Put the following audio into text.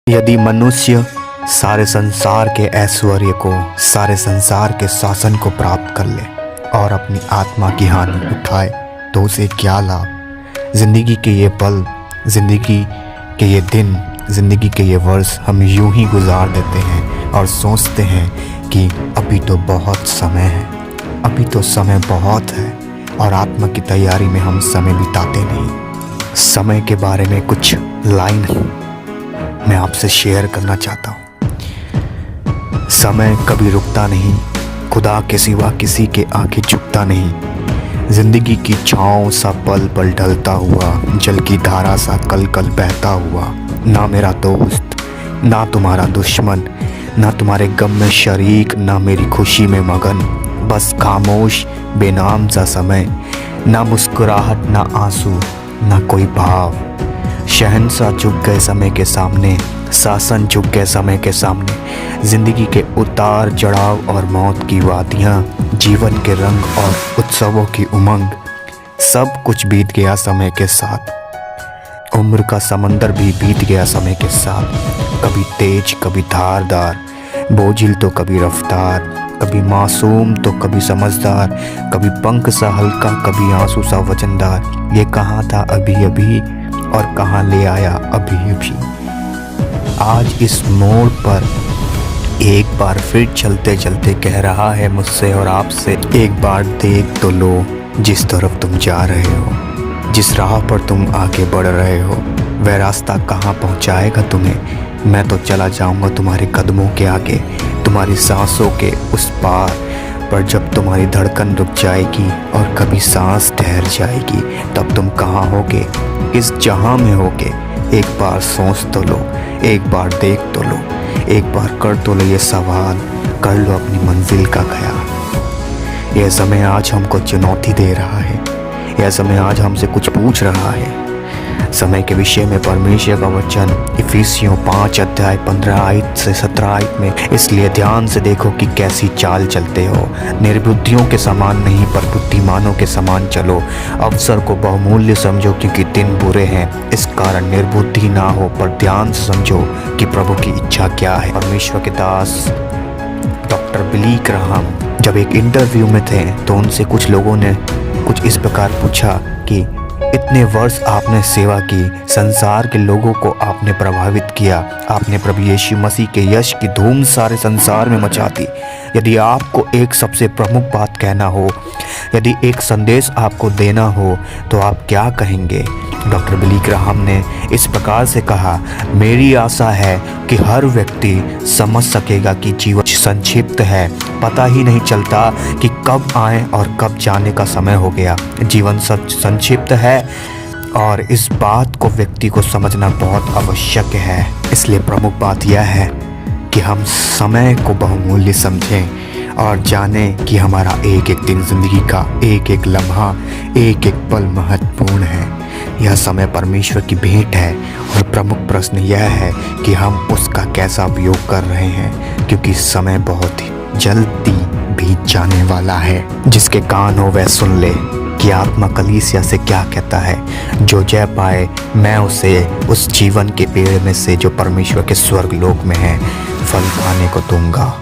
यदि मनुष्य सारे संसार के ऐश्वर्य को, सारे संसार के शासन को प्राप्त कर ले और अपनी आत्मा की हानि उठाए तो उसे क्या लाभ। जिंदगी के ये पल, जिंदगी के ये दिन, जिंदगी के ये वर्ष हम यूं ही गुजार देते हैं और सोचते हैं कि अभी तो बहुत समय है, अभी तो समय बहुत है, और आत्मा की तैयारी में हम समय बिताते नहीं। समय के बारे में कुछ लाइन मैं आपसे शेयर करना चाहता हूँ। समय कभी रुकता नहीं, खुदा के सिवा किसी के आगे झुकता नहीं। जिंदगी की छाँव सा पल पल ढलता हुआ, जल की धारा सा कल कल बहता हुआ। ना मेरा दोस्त, ना तुम्हारा दुश्मन, ना तुम्हारे गम में शरीक, ना मेरी खुशी में मगन। बस खामोश बेनाम सा समय, ना मुस्कुराहट, ना आंसू, ना कोई भाव। शहंशाह झुक गए समय के सामने, शासन झुक गए समय के सामने। जिंदगी के उतार चढ़ाव और मौत की वादियाँ, जीवन के रंग और उत्सवों की उमंग, सब कुछ बीत गया समय के साथ। उम्र का समंदर भी बीत गया समय के साथ। कभी तेज, कभी धारदार, बोझिल तो कभी रफ्तार, कभी मासूम तो कभी समझदार, कभी पंख सा हल्का, कभी आंसू सा वजनदार। ये कहाँ था अभी अभी और कहाँ ले आया अभी अभी। आज इस मोड़ पर एक बार फिर चलते चलते कह रहा है मुझसे और आपसे, एक बार देख तो लो जिस तरफ तुम जा रहे हो, जिस राह पर तुम आगे बढ़ रहे हो, वह रास्ता कहाँ पहुँचाएगा तुम्हें। मैं तो चला जाऊँगा तुम्हारे कदमों के आगे, तुम्हारी सांसों के उस पार। पर जब तुम्हारी धड़कन रुक जाएगी और कभी सांस ठहर जाएगी, तब तुम कहाँ होगे, किस जहां में होगे। एक बार सोच तो लो, एक बार देख तो लो, एक बार कर तो लो ये सवाल, कर लो अपनी मंजिल का ख्याल। यह समय आज हमको चुनौती दे रहा है, यह समय आज हमसे कुछ पूछ रहा है। समय के विषय में परमेश्वर का वचन इफिसियों 5 अध्याय 15 आयत से 17 आयत में, इसलिए ध्यान से देखो कि कैसी चाल चलते हो। निर्बुद्धियों के समान नहीं पर बुद्धिमानों के समान चलो। अवसर को बहुमूल्य समझो क्योंकि दिन बुरे हैं, इस कारण निर्बुद्धि ना हो पर ध्यान से समझो कि प्रभु की इच्छा क्या है। परमेश्वर के दास डॉक्टर बिली ग्राहम जब एक इंटरव्यू में थे तो उनसे कुछ लोगों ने कुछ इस प्रकार पूछा कि इतने वर्ष आपने सेवा की, संसार के लोगों को आपने प्रभावित किया, आपने प्रभु यीशु मसीह के यश की धूम सारे संसार में मचा दी। यदि आपको एक सबसे प्रमुख बात कहना हो, यदि एक संदेश आपको देना हो, तो आप क्या कहेंगे। डॉक्टर बिली ग्राहम ने इस प्रकार से कहा, मेरी आशा है कि हर व्यक्ति समझ सकेगा कि जीवन संक्षिप्त है, पता ही नहीं चलता कि कब आए और कब जाने का समय हो गया। जीवन संक्षिप्त है और इस बात को व्यक्ति को समझना बहुत आवश्यक है। इसलिए प्रमुख बात यह है कि हम समय को बहुमूल्य समझें और जानें कि हमारा एक एक दिन जिंदगी का एक एक लम्हा, एक एक पल महत्वपूर्ण है। यह समय परमेश्वर की भेंट है और प्रमुख प्रश्न यह है कि हम उसका कैसा उपयोग कर रहे हैं, क्योंकि समय बहुत ही जल्दी बीत जाने वाला है। जिसके कान हो वह सुन ले कि आत्मा कलीसिया से क्या कहता है। जो जय पाए मैं उसे उस जीवन के पेड़ में से जो परमेश्वर के स्वर्ग लोक में है फल खाने को दूंगा।